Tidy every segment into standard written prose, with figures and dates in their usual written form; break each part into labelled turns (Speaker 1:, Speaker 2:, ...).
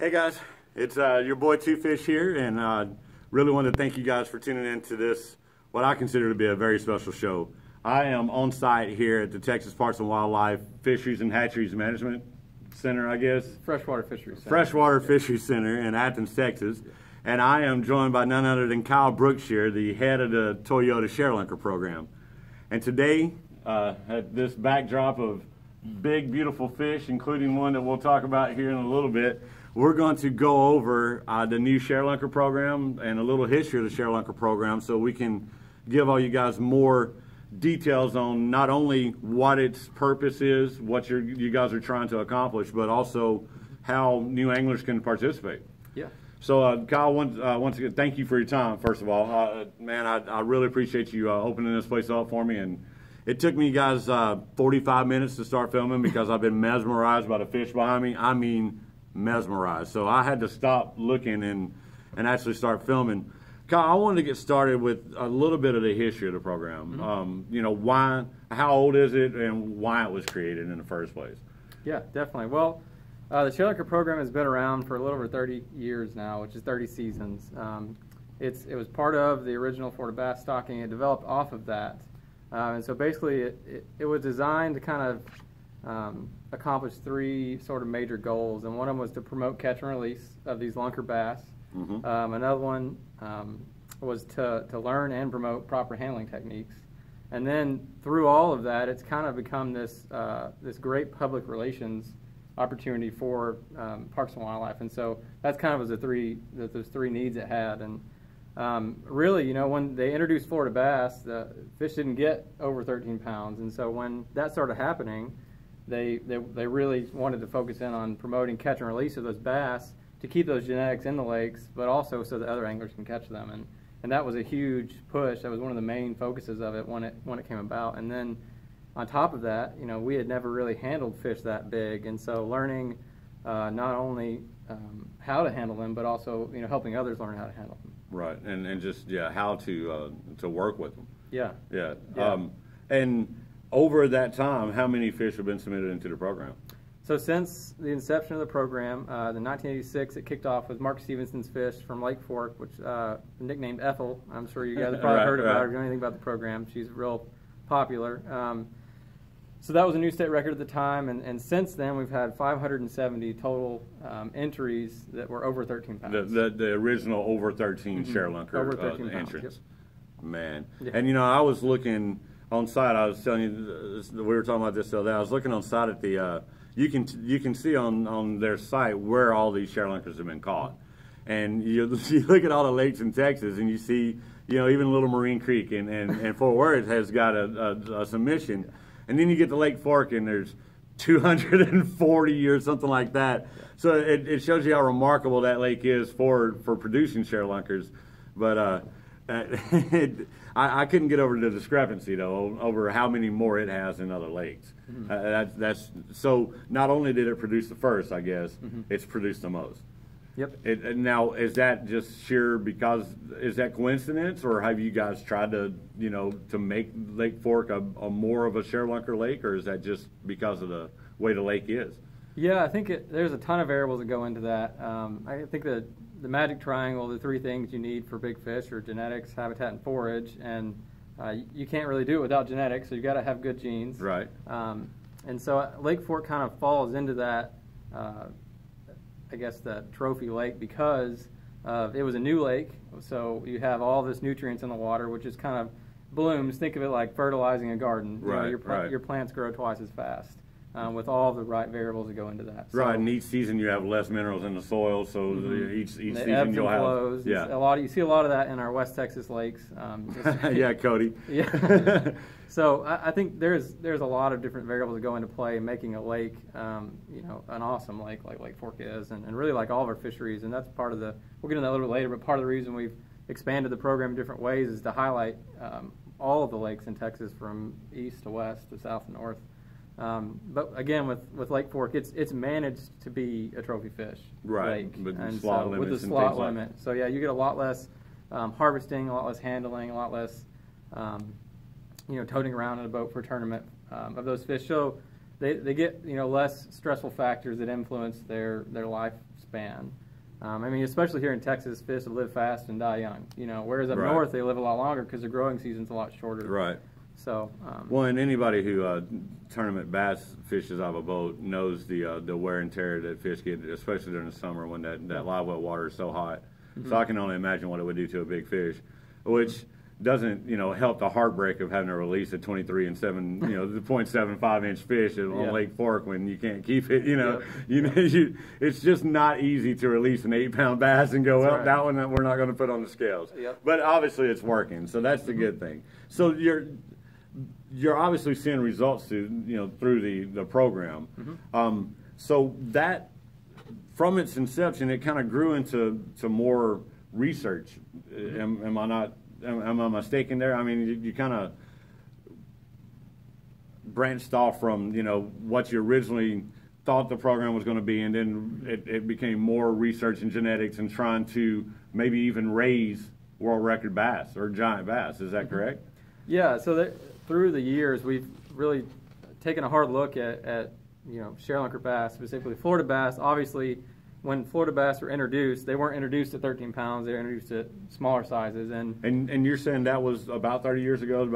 Speaker 1: Hey guys, it's your boy Two Fish here, and really wanted to thank you guys for tuning in to this, what I consider to be a very special show. I am on site here at the Texas Parks and Wildlife Fisheries and Hatcheries Management Center, I guess.
Speaker 2: Freshwater Fisheries Center.
Speaker 1: Freshwater Fisheries Center in Athens, Texas. And I am joined by none other than Kyle Brookshear, the head of the Toyota Sharelunker program. And today, at this backdrop of big, beautiful fish, including one that we'll talk about here in a little bit, we're going to go over the new Sharelunker program and a little history of the Sharelunker program so we can give all you guys more details on not only what its purpose is, what you guys are trying to accomplish, but also how new anglers can participate.
Speaker 2: Yeah.
Speaker 1: So, Kyle, once again, thank you for your time, first of all. Man, I really appreciate you opening this place up for me. And it took me, guys, 45 minutes to start filming because I've been mesmerized by the fish behind me. I mean, mesmerized. So I had to stop looking and actually start filming. Kyle, I wanted to get started with a little bit of the history of the program.
Speaker 2: Mm-hmm.
Speaker 1: You know, how old is it, and why it was created in the first place?
Speaker 2: Yeah, definitely. Well, the Sharelunker program has been around for a little over 30 years now, which is 30 seasons. It was part of the original Florida bass stocking. It developed off of that. And so basically it was designed to kind of accomplish three sort of major goals. And one of them was to promote catch and release of these lunker bass. Mm-hmm. Another one was to learn and promote proper handling techniques. And then through all of that, it's kind of become this great public relations opportunity for Parks and Wildlife. And so that's kind of was those three needs it had. And really, you know, when they introduced Florida bass, the fish didn't get over 13 pounds. And so when that started happening, they really wanted to focus in on promoting catch and release of those bass to keep those genetics in the lakes, but also so that other anglers can catch them. And that was a huge push. That was one of the main focuses of it when it came about. And then on top of that, you know, we had never really handled fish that big, and so learning not only how to handle them, but also, you know, helping others learn how to handle them.
Speaker 1: Right, and just how to work with them.
Speaker 2: Yeah.
Speaker 1: Yeah. And over that time, how many fish have been submitted into the program?
Speaker 2: So since the inception of the program, in 1986, it kicked off with Mark Stevenson's fish from Lake Fork, which nicknamed Ethel. I'm sure you guys have probably heard about her, if you know anything about the program. She's real popular. So that was a new state record at the time, and since then we've had 570 total entries that were over 13 pounds.
Speaker 1: The original over 13 Sharelunker
Speaker 2: over 13 pounds,
Speaker 1: entrance.
Speaker 2: yep.
Speaker 1: Man.
Speaker 2: Yeah.
Speaker 1: And you know, I was looking on site. I was telling you, we were talking about this the other day. I was looking on site at the. You can see on their site where all these Sharelunkers have been caught, and you look at all the lakes in Texas, and you see, you know, even Little Marine Creek and Fort Worth has got a submission. And then you get to Lake Fork, and there's 240 or something like that. Yeah. So it shows you how remarkable that lake is for producing Sharelunkers. But I couldn't get over the discrepancy, though, over how many more it has in other lakes. Mm-hmm. That's so not only did it produce the first, I guess, it's produced the most.
Speaker 2: Yep.
Speaker 1: Now, is that just sheer is that coincidence, or have you guys tried to, you know, to make Lake Fork a more of a Sharelunker lake, or is that just because of the way the lake is?
Speaker 2: Yeah, I think there's a ton of variables that go into that. I think that the magic triangle, the three things you need for big fish are genetics, habitat, and forage, and you can't really do it without genetics, so you've got to have good genes.
Speaker 1: Right.
Speaker 2: And so Lake Fork kind of falls into that, I guess, that trophy lake because it was a new lake, so you have all this nutrients in the water, which is kind of blooms. Think of it like fertilizing a garden.
Speaker 1: Right,
Speaker 2: you know, your plants grow twice as fast with all the right variables that go into that. So,
Speaker 1: right, and each season you have less minerals in the soil, so each season
Speaker 2: ebbs
Speaker 1: you'll
Speaker 2: and flows.
Speaker 1: have
Speaker 2: You see a lot of that in our West Texas lakes.
Speaker 1: Yeah, Cody.
Speaker 2: Yeah. So I think there's a lot of different variables that go into play in making a lake, you know, an awesome lake like Lake Fork is, and really like all of our fisheries. And that's part of we'll get into that a little bit later, but part of the reason we've expanded the program in different ways is to highlight all of the lakes in Texas from east to west to south to north. But again, with Lake Fork, it's managed to be a trophy fish lake,
Speaker 1: with
Speaker 2: and
Speaker 1: slot
Speaker 2: so,
Speaker 1: limits
Speaker 2: with the
Speaker 1: and
Speaker 2: slot
Speaker 1: things like
Speaker 2: limit. So yeah, you get a lot less harvesting, a lot less handling, a lot less you know, toting around in a boat for a tournament of those fish. So they get less stressful factors that influence their lifespan. I mean, especially here in Texas, fish live fast and die young. Whereas up north they live a lot longer because the growing season's a lot shorter.
Speaker 1: Right.
Speaker 2: So.
Speaker 1: Well, and anybody who tournament bass fishes out of a boat knows the wear and tear that fish get, especially during the summer when that live well water is so hot. So I can only imagine what it would do to a big fish, which doesn't help the heartbreak of having to release a 23 and 7 the 0.75 inch fish on Lake Fork when you can't keep it. It's just not easy to release an 8-pound bass and go, well, that one we're not going to put on the scales. But obviously it's working, so that's the good thing. So you're obviously seeing results through the program. So that, from its inception, it kind of grew into more research. Am I mistaken there? I mean, you kind of branched off from what you originally thought the program was going to be, and then it became more research in genetics and trying to maybe even raise world record bass or giant bass. Is that correct? Yeah.
Speaker 2: So through the years, we've really taken a hard look at Sharelunker bass, specifically Florida bass. Obviously, when Florida bass were introduced, they weren't introduced at 13 pounds. They were introduced at smaller sizes. And you're saying that was about 30 years ago? It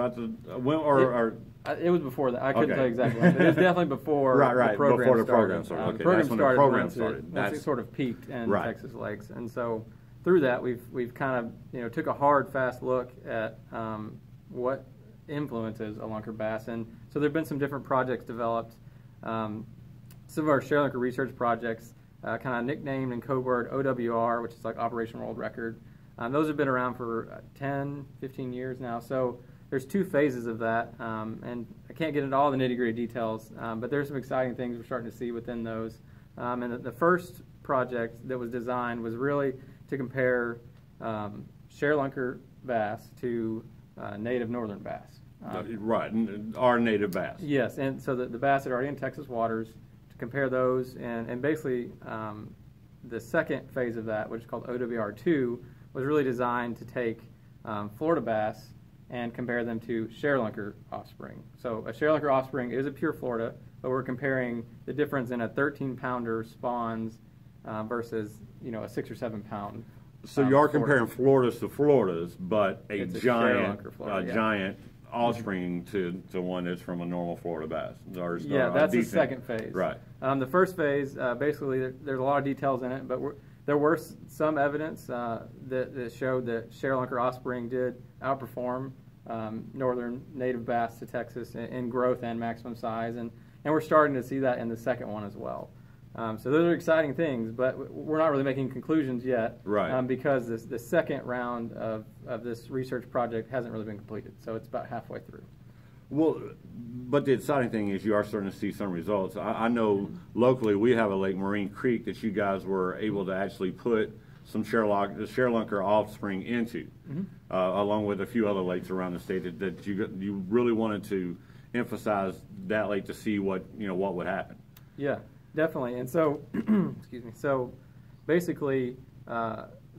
Speaker 2: was before that. I couldn't tell you exactly. But it was definitely before the program started.
Speaker 1: The program
Speaker 2: started. Once it sort of peaked in Texas lakes. And so through that, we've kind of took a hard, fast look at what influences a lunker bass. And so there have been some different projects developed. Some of our Sharelunker research projects, kind of nicknamed in code word OWR, which is like Operation World Record. Those have been around for 10, 15 years now. So there's 2 phases of that, and I can't get into all the nitty-gritty details, but there's some exciting things we're starting to see within those. And the first project that was designed was really to compare Sharelunker bass to native northern bass.
Speaker 1: Our native bass.
Speaker 2: Yes, and so the bass that are already in Texas waters, compare those, and basically the second phase of that, which is called OWR2, was really designed to take Florida bass and compare them to Sharelunker offspring. So a Sharelunker offspring is a pure Florida, but we're comparing the difference in a 13-pounder spawns versus a 6 or 7 pound.
Speaker 1: So you are comparing Floridas to Floridas, but a giant offspring to one that's from a normal Florida bass.
Speaker 2: That's the second phase.
Speaker 1: Right.
Speaker 2: The first phase, basically, there's a lot of details in it, but there were some evidence that showed that Sharelunker offspring did outperform northern native bass to Texas in growth and maximum size, and we're starting to see that in the second one as well. So those are exciting things, but we're not really making conclusions yet, because the second round of this research project hasn't really been completed, so it's about halfway through.
Speaker 1: Well, but the exciting thing is you are starting to see some results. I know locally we have a lake, Marine Creek, that you guys were able to actually put some Sharelunker offspring into, along with a few other lakes around the state that you really wanted to emphasize that lake to see what would happen.
Speaker 2: Yeah. Definitely, and so, excuse me. So, basically,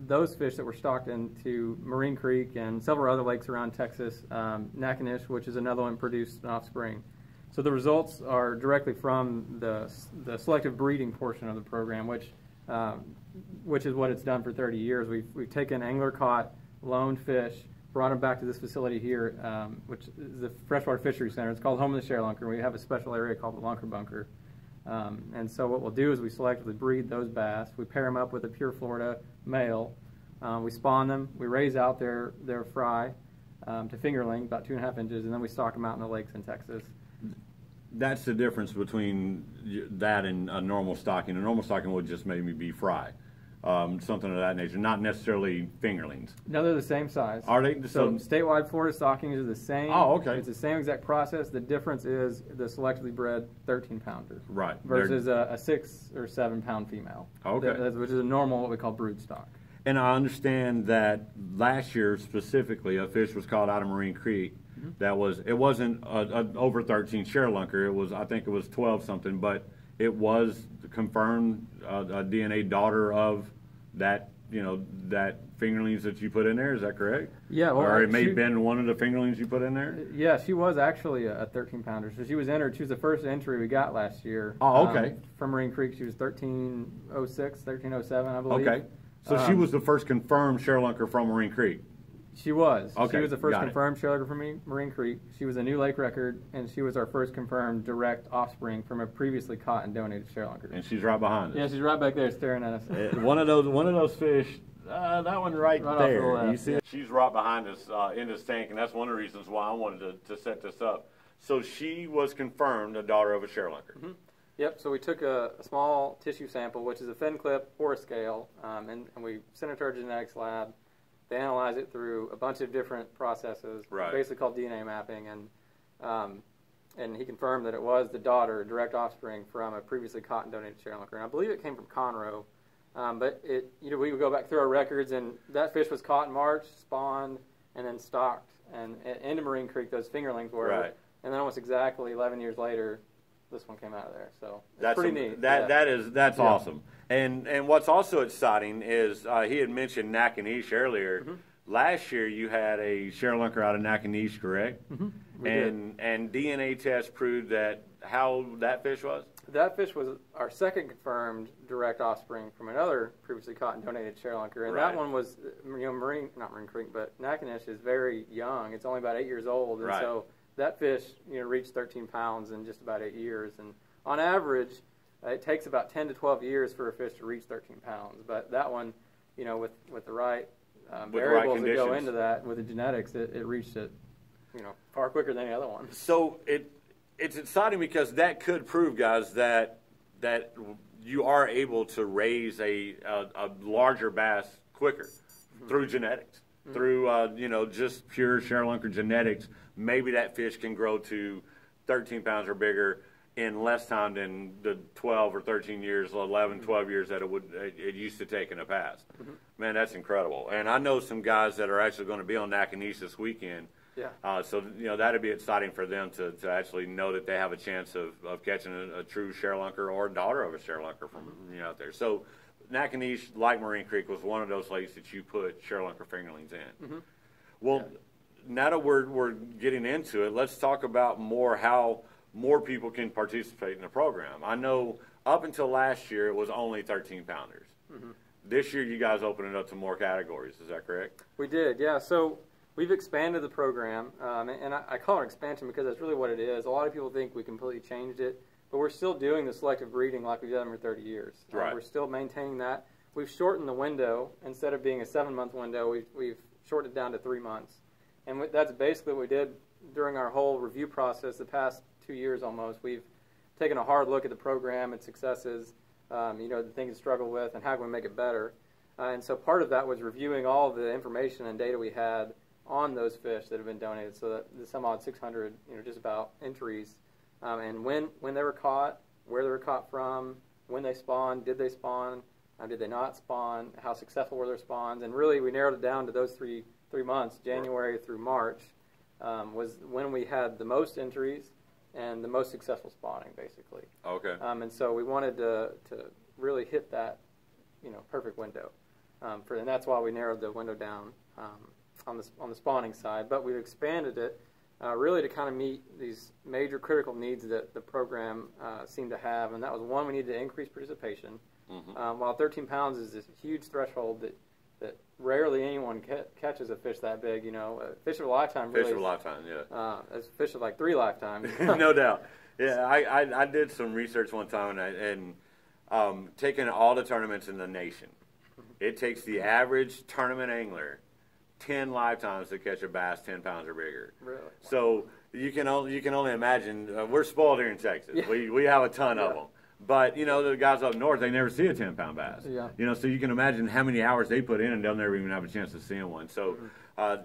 Speaker 2: those fish that were stocked into Marine Creek and several other lakes around Texas, Nakanish, which is another one, produced an offspring. So the results are directly from the selective breeding portion of the program, which is what it's done for 30 years. We've taken angler-caught, loaned fish, brought them back to this facility here, which is the Freshwater Fishery Center. It's called Home of the Sharelunker. We have a special area called the Lunker Bunker. And so what we'll do is we selectively breed those bass. We pair them up with a pure Florida male. We spawn them. We raise out their fry to fingerling, about 2.5 inches, and then we stock them out in the lakes in Texas.
Speaker 1: That's the difference between that and a normal stocking. A normal stocking would just maybe be fry, something of that nature, not necessarily fingerlings.
Speaker 2: No, they're the same size.
Speaker 1: Are they?
Speaker 2: So statewide Florida stockings are the same.
Speaker 1: Oh, okay.
Speaker 2: It's the same exact process. The difference is the selectively bred 13-pounder.
Speaker 1: Right.
Speaker 2: Versus a 6 or 7 pound female.
Speaker 1: Okay.
Speaker 2: Which is a normal, what we call brood stock.
Speaker 1: And I understand that last year specifically, a fish was caught out of Marine Creek. It wasn't an over 13 Sharelunker. I think it was 12 something, but it was confirmed a DNA daughter of that that fingerlings that you put in there. Is that correct?
Speaker 2: Yeah. Well,
Speaker 1: or it may have been one of the fingerlings you put in there.
Speaker 2: Yeah, she was actually a 13-pounder. So she was entered. She was the first entry we got last year.
Speaker 1: Oh, okay.
Speaker 2: From Marine Creek, she was 1306, 1307, I believe.
Speaker 1: Okay. So she was the first confirmed Sharelunker from Marine Creek.
Speaker 2: She was.
Speaker 1: Okay.
Speaker 2: She was the first confirmed Sharelunker from Marine Creek. She was a new lake record, and she was our first confirmed direct offspring from a previously caught and donated Sharelunker.
Speaker 1: And she's right behind us.
Speaker 2: Yeah, she's right back there staring at us.
Speaker 1: One of those fish. That one right there. You see it? She's right behind us in this tank, and that's one of the reasons why I wanted to set this up. So she was confirmed a daughter of a Sharelunker.
Speaker 2: Mm-hmm. Yep, so we took a small tissue sample, which is a fin clip or a scale, and we sent it to our genetics lab. They analyze it through a bunch of different processes, basically called DNA mapping, and he confirmed that it was the daughter, direct offspring from a previously caught and donated Sharelunker. And I believe it came from Conroe, but we would go back through our records, and that fish was caught in March, spawned, and then stocked. And into Marine Creek, those fingerlings were, and then almost exactly 11 years later, this one came out of there. So it's pretty neat.
Speaker 1: That's awesome. And what's also exciting is he had mentioned Nakanish earlier. Mm-hmm. Last year you had a Sharelunker out of Nakanish, correct?
Speaker 2: Mm-hmm.
Speaker 1: And DNA test proved that how that fish was?
Speaker 2: That fish was our second confirmed direct offspring from another previously caught and donated Sharelunker. And that one was, not Marine Creek, but Nakanish is very young. It's only about 8 years old. And so that fish, reached 13 pounds in just about 8 years. And on average, it takes about 10 to 12 years for a fish to reach 13 pounds. But that one, with the right variables that go into that, with the genetics, it reached it, far quicker than any other one.
Speaker 1: So it's exciting because that could prove, guys, that you are able to raise a larger bass quicker through genetics, through just pure Sharelunker genetics. Maybe that fish can grow to 13 pounds or bigger in less time than the 12 or 13 years, 11, 12 years that it used to take in the past. Man, that's incredible. And I know some guys that are actually going to be on Nakanish this weekend. Yeah. So that'd be exciting for them to actually know that they have a chance of catching a true Sharelunker or a daughter of a Sharelunker from out there. So Nakanish, like Marine Creek, was one of those lakes that you put Sharelunker fingerlings in. Well, now that we're getting into it, let's talk about how more people can participate in the program. I know up until last year it was only 13 pounders. This year you guys opened it up to more categories. Is that correct?
Speaker 2: We did, yeah. So we've expanded the program, and I call it expansion because that's really what it is. A lot of people think we completely changed it, but we're still doing the selective breeding like we've done for 30 years. We're still maintaining that. We've shortened the window. Instead of being a 7-month window, we've shortened it down to 3 months. And that's basically what we did during our whole review process the past 2 years almost. We've taken a hard look at the program, its successes, the things it struggled with, and how can we make it better. And so part of that was reviewing all of the information and data we had on those fish that have been donated, so that the some odd 600, just about entries, and when they were caught, where they were caught from, when they spawned, did they spawn, did they not spawn, how successful were their spawns, and really we narrowed it down to those three months, January through March, was when we had the most entries and the most successful spawning, basically.
Speaker 1: Okay.
Speaker 2: And so we wanted to really hit that, perfect window, and that's why we narrowed the window down on the spawning side. But we've expanded it really to kind of meet these major critical needs that the program seemed to have, and that was one, we needed to increase participation. While 13 pounds is this huge threshold that rarely anyone catches a fish that big, a fish of a lifetime. Really,
Speaker 1: fish of a lifetime, yeah.
Speaker 2: It's fish of like 3 lifetimes.
Speaker 1: No doubt. Yeah, I did some research one time and taking all the tournaments in the nation, it takes the average tournament angler 10 lifetimes to catch a bass 10 pounds or bigger.
Speaker 2: Really?
Speaker 1: So you can only imagine. We're spoiled here in Texas. Yeah. We have a ton of them. But, the guys up north, they never see a 10-pound bass. Yeah. So you can imagine how many hours they put in and they'll never even have a chance of seeing one. So,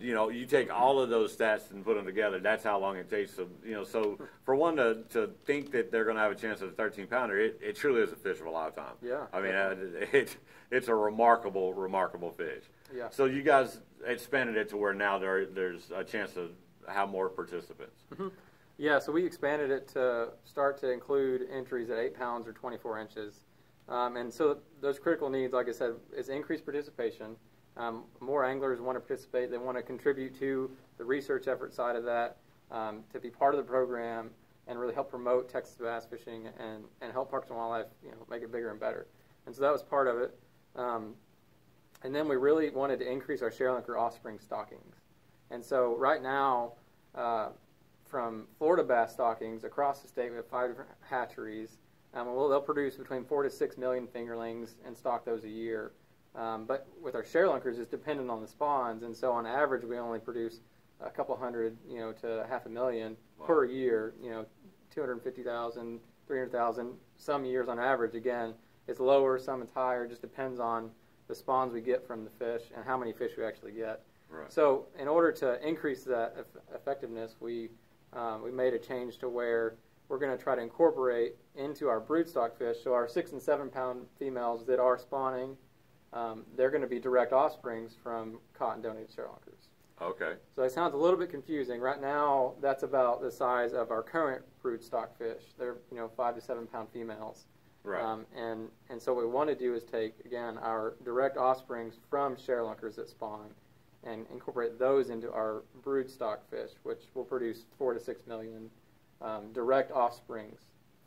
Speaker 1: you take all of those stats and put them together, that's how long it takes. So for one to think that they're going to have a chance at a 13-pounder, it truly is a fish of a lifetime.
Speaker 2: Yeah.
Speaker 1: I mean, it's a remarkable, remarkable fish.
Speaker 2: Yeah.
Speaker 1: So you guys expanded it to where now there's a chance to have more participants.
Speaker 2: Yeah, so we expanded it to start to include entries at 8 pounds or 24 inches. And so those critical needs, like I said, is increased participation. More anglers want to participate. They want to contribute to the research effort side of that, to be part of the program and really help promote Texas bass fishing and help Parks and Wildlife, make it bigger and better. And so that was part of it. And then we really wanted to increase our Sharelunker offspring stockings. And so right now, from Florida bass stockings across the state, we have 5 different hatcheries. They'll produce between 4 to 6 million fingerlings and stock those a year. But with our Sharelunkers, it's dependent on the spawns, and so on average, we only produce a couple hundred, to 500,000 per year. 250,000, 300,000. Some years on average, again, it's lower, some it's higher. It just depends on the spawns we get from the fish and how many fish we actually get.
Speaker 1: Right.
Speaker 2: So in order to increase that effectiveness, we made a change to where we're going to try to incorporate into our broodstock fish. So our 6 and 7 pound females that are spawning, they're going to be direct offsprings from caught and donated Sharelunkers.
Speaker 1: Okay.
Speaker 2: So it sounds a little bit confusing. Right now, that's about the size of our current broodstock fish. They're 5 to 7 pound females.
Speaker 1: Right.
Speaker 2: And so what we want to do is take, again, our direct offsprings from Sharelunkers that spawn and incorporate those into our broodstock fish, which will produce 4 to 6 million direct offsprings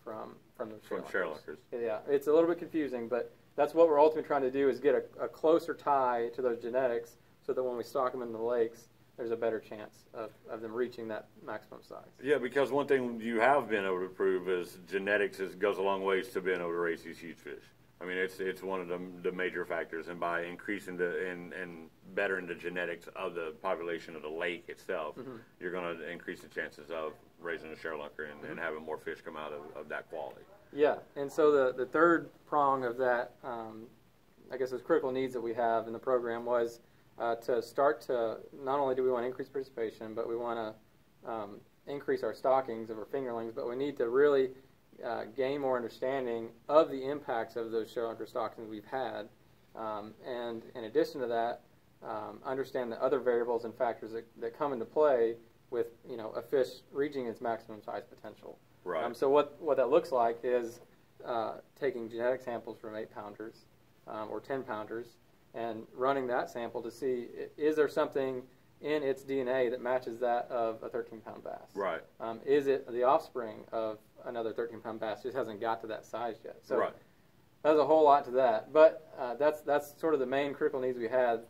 Speaker 2: from those Sharelunkers. Yeah, it's a little bit confusing, but that's what we're ultimately trying to do, is get a closer tie to those genetics so that when we stock them in the lakes, there's a better chance of them reaching that maximum size.
Speaker 1: Yeah, because one thing you have been able to prove is genetics goes a long ways to being able to raise these huge fish. I mean, it's one of the major factors, and by increasing and bettering the genetics of the population of the lake itself, you're going to increase the chances of raising a Sharelunker and having more fish come out of that quality.
Speaker 2: Yeah, and so the third prong of that, I guess, those critical needs that we have in the program was to start to, not only do we want to increase participation, but we want to increase our stockings of our fingerlings, but we need to really gain more understanding of the impacts of those Sharelunker stockings we've had, and in addition to that, understand the other variables and factors that come into play with a fish reaching its maximum size potential.
Speaker 1: Right.
Speaker 2: So what that looks like is taking genetic samples from 8-pounders or 10-pounders and running that sample to see, is there something in its DNA that matches that of a 13-pound bass?
Speaker 1: Right.
Speaker 2: Is it the offspring of another 13-pound bass? Just hasn't got to that size yet. So
Speaker 1: right.
Speaker 2: There's a whole lot to that. But that's sort of the main critical needs we had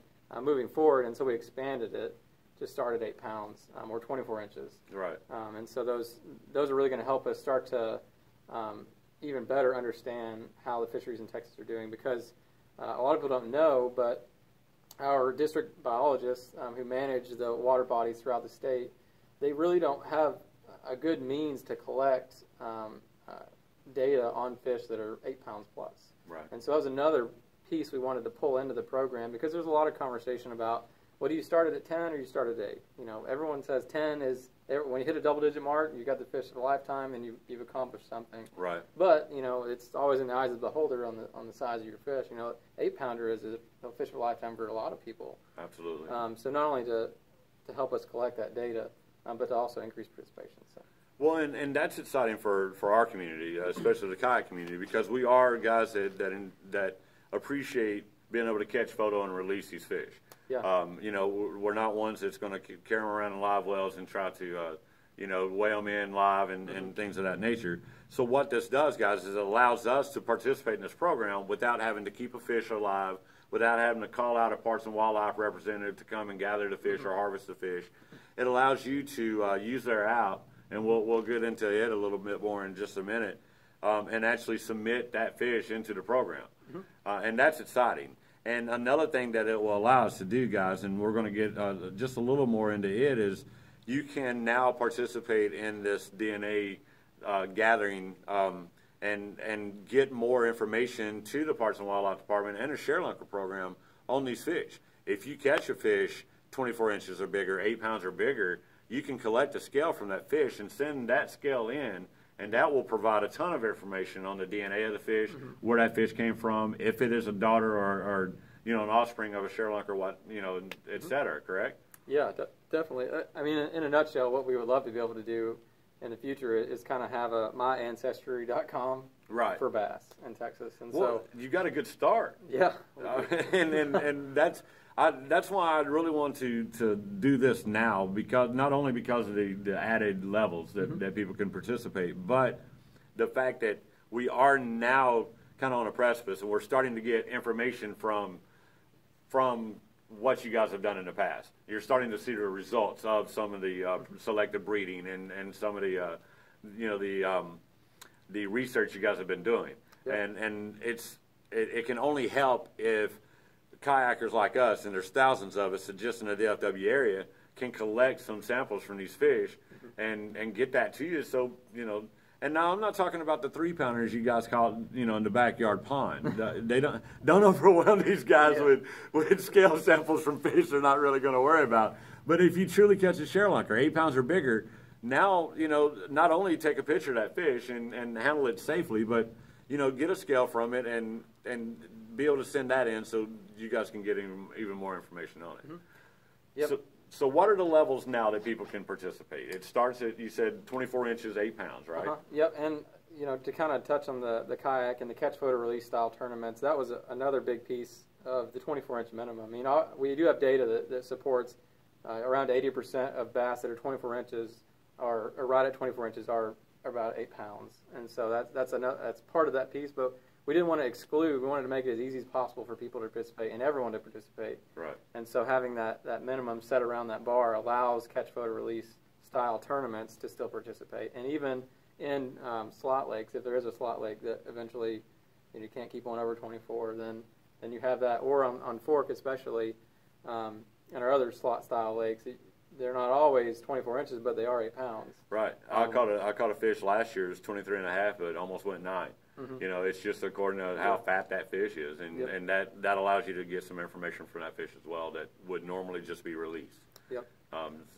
Speaker 2: moving forward, and so we expanded it to start at 8 pounds or 24 inches.
Speaker 1: Right.
Speaker 2: And so those are really going to help us start to even better understand how the fisheries in Texas are doing, because a lot of people don't know, but our district biologists who manage the water bodies throughout the state, they really don't have a good means to collect data on fish that are 8 pounds plus.
Speaker 1: Right. And
Speaker 2: so that was another piece we wanted to pull into the program, because there's a lot of conversation about, well, do you start at 10 or you start at 8? Everyone says 10 is, when you hit a double-digit mark, you got the fish of a lifetime and you've accomplished something.
Speaker 1: Right.
Speaker 2: But it's always in the eyes of the beholder on the size of your fish. 8-pounder is a fish of a lifetime for a lot of people.
Speaker 1: Absolutely.
Speaker 2: So not only to help us collect that data, but to also increase participation. So.
Speaker 1: Well, and that's exciting for our community, especially the kayak community, because we are guys that appreciate being able to catch, photo, and release these fish.
Speaker 2: Yeah.
Speaker 1: We're not ones that's going to carry them around in live wells and try to, weigh them in live and things of that nature. So what this does, guys, is it allows us to participate in this program without having to keep a fish alive, without having to call out a Parks and Wildlife representative to come and gather the fish or harvest the fish. It allows you to use their out, and we'll get into it a little bit more in just a minute, and actually submit that fish into the program. And that's exciting. And another thing that it will allow us to do, guys, and we're going to get just a little more into it, is you can now participate in this DNA gathering and get more information to the Parks and Wildlife Department and a Sharelunker program on these fish. If you catch a fish 24 inches or bigger, 8 pounds or bigger, you can collect a scale from that fish and send that scale in, and that will provide a ton of information on the DNA of the fish, where that fish came from, if it is a daughter or an offspring of a Sharelunker, et cetera, correct?
Speaker 2: Yeah, definitely. I mean, in a nutshell, what we would love to be able to do in the future is kind of have a myancestry.com
Speaker 1: right.
Speaker 2: for bass in Texas. And
Speaker 1: well,
Speaker 2: so
Speaker 1: you got a good start.
Speaker 2: Yeah.
Speaker 1: And that's why I really want to do this now, because not only because of the added levels that people can participate, but the fact that we are now kind of on a precipice and we're starting to get information from what you guys have done in the past. You're starting to see the results of some of the selective breeding and some of the the research you guys have been doing. Yep. And it can only help if kayakers like us, and there's thousands of us just in the DFW area, can collect some samples from these fish and get that to you. So, and now I'm not talking about the 3-pounders you guys caught, in the backyard pond. They don't overwhelm these guys with scale samples from fish they're not really going to worry about. But if you truly catch a Sharelunker, 8 pounds or bigger, now, not only take a picture of that fish and handle it safely, but, get a scale from it and be able to send that in so you guys can get even more information on it.
Speaker 2: Yep.
Speaker 1: So what are the levels now that people can participate? It starts at, you said, 24 inches, 8 pounds, right?
Speaker 2: Yep, and to kind of touch on the kayak and the catch, photo, release style tournaments, that was another big piece of the 24-inch minimum. I mean, we do have data that supports around 80% of bass that are 24 inches or right at 24 inches are about 8 pounds, and so that's part of that piece. But we didn't want to exclude. We wanted to make it as easy as possible for people to participate and everyone to participate.
Speaker 1: Right. And
Speaker 2: so having that minimum set around that bar allows catch, photo, release style tournaments to still participate. And even in slot lakes, if there is a slot lake that eventually you can't keep one over 24, then you have that. Or on Fork especially, and our other slot style lakes, they're not always 24 inches, but they are 8 pounds.
Speaker 1: Right. I caught a fish last year. It was 23 and a half, but it almost went 9. It's just according to how fat that fish is, and that allows you to get some information from that fish as well that would normally just be released.
Speaker 2: Yep.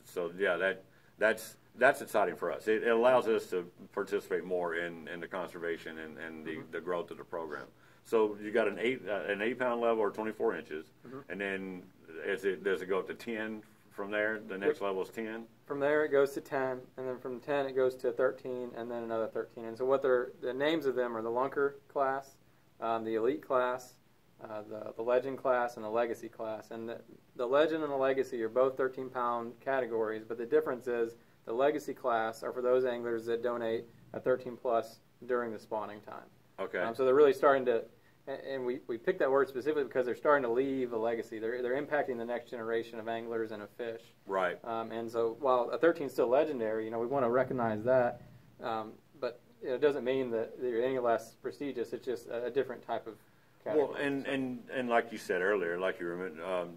Speaker 1: So yeah, that's exciting for us. It allows us to participate more in the conservation and the growth of the program. So you got an 8 pound level or 24 inches, and then does it go up to 10? From there, the next level is 10?
Speaker 2: From there, it goes to 10, and then from 10, it goes to 13, and then another 13. And so the names of them are the Lunker class, the Elite class, the Legend class, and the Legacy class. And the Legend and the Legacy are both 13-pound categories, but the difference is the Legacy class are for those anglers that donate a 13-plus during the spawning time.
Speaker 1: Okay.
Speaker 2: So they're really starting to... And we picked that word specifically because they're starting to leave a legacy. They're impacting the next generation of anglers and of fish.
Speaker 1: Right.
Speaker 2: And so while a 13 is still legendary, we want to recognize that. But it doesn't mean that they're any less prestigious. It's just a different type of category.
Speaker 1: Well, and like you said earlier,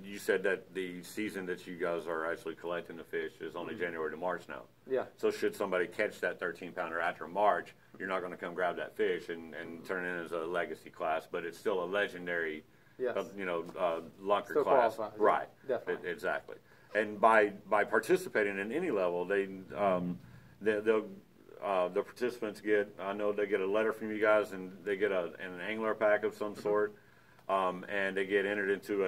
Speaker 1: you said that the season that you guys are actually collecting the fish is only January to March now.
Speaker 2: Yeah.
Speaker 1: So should somebody catch that 13-pounder after March, you're not going to come grab that fish and turn it in as a legacy class, but it's still a legendary, lunker
Speaker 2: still
Speaker 1: class.
Speaker 2: Qualifies.
Speaker 1: Right.
Speaker 2: Definitely.
Speaker 1: Exactly. And by participating in any level, the participants get a letter from you guys, and they get an angler pack of some sort, and they get entered into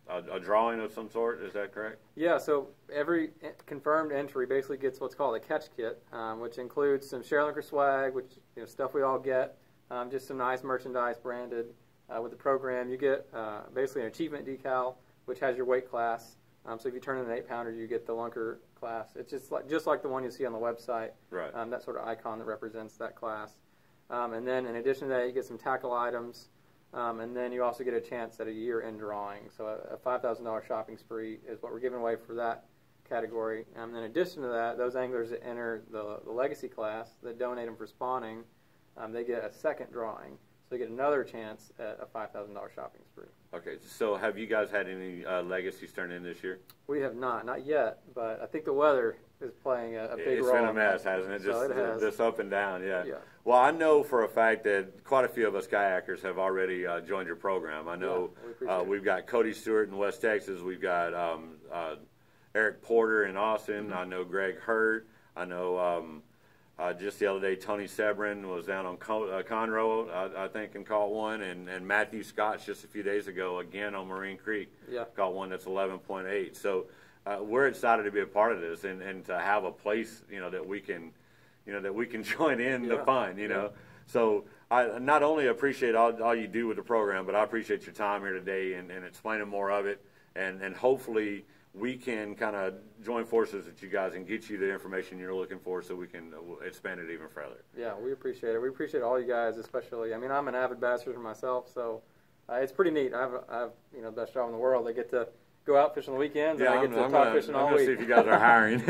Speaker 1: a drawing of some sort. Is that correct?
Speaker 2: Yeah, so every confirmed entry basically gets what's called a catch kit, which includes some Sharelunker swag, which stuff we all get, just some nice merchandise branded with the program. You get basically an achievement decal, which has your weight class. So if you turn in an 8-pounder, you get the Lunker class. It's just like the one you see on the website.
Speaker 1: Right.
Speaker 2: That sort of icon that represents that class. And then in addition to that, you get some tackle items. And then you also get a chance at a year-end drawing. So a $5,000 shopping spree is what we're giving away for that category. And in addition to that, those anglers that enter the Legacy class that donate them for spawning, they get a second drawing. So they get another chance at a $5,000 shopping spree.
Speaker 1: Okay, so have you guys had any legacies turned in this year?
Speaker 2: We have not yet, but I think the weather is playing a big role.
Speaker 1: It's been a mess, hasn't it?
Speaker 2: So it has.
Speaker 1: Just up and down, yeah. Well, I know for a fact that quite a few of us kayakers have already joined your program. I know we've got Cody Stewart in West Texas. We've got Eric Porter in Austin. I know Greg Hurt. I know just the other day Tony Sebrin was down on Conroe, I think, and caught one. And Matthew Scott just a few days ago, again on Marine Creek, caught one that's 11.8. So we're excited to be a part of this and to have a place, that we can join in the fun, So I not only appreciate all you do with the program, but I appreciate your time here today and explaining more of it. And hopefully we can kind of join forces with you guys and get you the information you're looking for so we can expand it even further.
Speaker 2: Yeah, we appreciate it. We appreciate all you guys, especially. I mean, I'm an avid bass fisher myself, so it's pretty neat. I have the best job in the world. I get to go out fishing on the weekends, and I get to talk fishing all week.
Speaker 1: I'm going to see if you guys are hiring.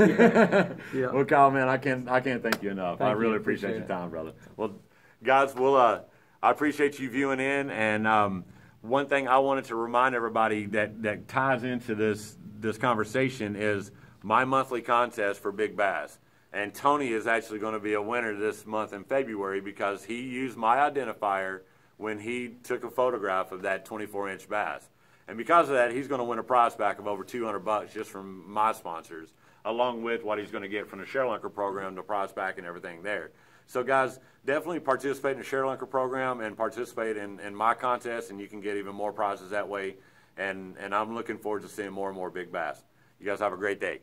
Speaker 2: Yeah.
Speaker 1: Well, Kyle, man, I can't thank you enough. I really appreciate your time, brother. Well, guys, I appreciate you viewing in, and one thing I wanted to remind everybody that ties into this conversation is my monthly contest for big bass. And Tony is actually going to be a winner this month in February because he used my identifier when he took a photograph of that 24-inch bass. And because of that, he's going to win a prize pack of over $200 just from my sponsors, along with what he's going to get from the Sharelunker program, the prize pack and everything there. So, guys, definitely participate in the Sharelunker program and participate in my contest, and you can get even more prizes that way. And I'm looking forward to seeing more and more big bass. You guys have a great day.